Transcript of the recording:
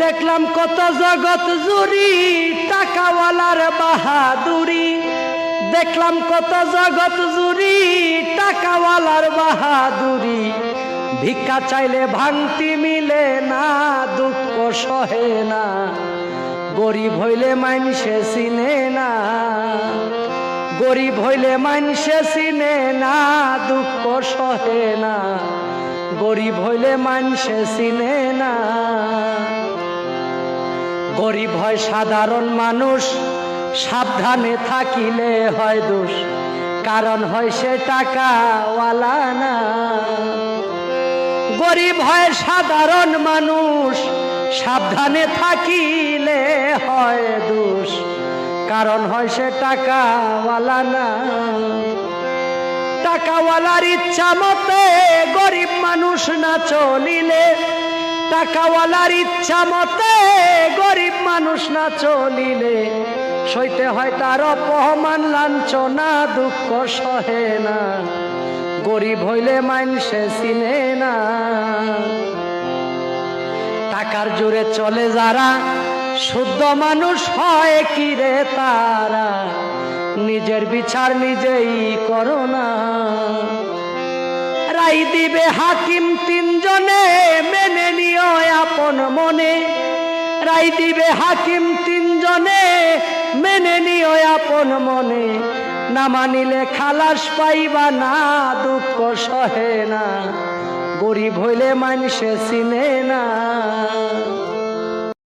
দেখলাম কত জগৎ জুড়ি টাকাওয়ালার বাহাদুরি, দেখলাম কত জগৎ জুড়ি টাকাওয়ালার বাহাদুরি। ভিক্ষা চাইলে ভাঙতি মিলে না, দুঃখ সহে না, গরিব হইলে মানসে চিনে না, গরিব হইলে মানসে চিনে না, দুঃখ সহে না, গরিব হইলে মানসে চিনে না। গরিব হয় সাধারণ মানুষ, সাবধানে থাকিলে হয় দোষ, কারণ হয় সে টাকাওয়ালা না। গরিব হয় সাধারণ মানুষ, সাবধানে থাকিলে হয় দোষ, কারণ হয় সে টাকাওয়ালা না। টাকাওয়ালার ইচ্ছা মতে গরিব মানুষ না চলিলে, টাকাওয়ালার ইচ্ছা মতে গরিব মানুষ না চলিলে, সইতে হয় তার অপমান লাঞ্ছনা, দুঃখ সহে না, গরিব হইলে মানসে চিনে না। টাকার জোরে চলে যারা শুদ্ধ মানুষ হয় কি রে তারা, নিজের বিচার নিজেই করো না। রাই দিবে হাকিম তিনজনে, মেনে নিও আপন মনে, রাই দিবে হাকিম তিনজনে, মেনে নিও আপন মনে, না মানিলে খালাস পাইবা না, দুঃখ সহে না, গরিব হইলে মানসে চিনে না।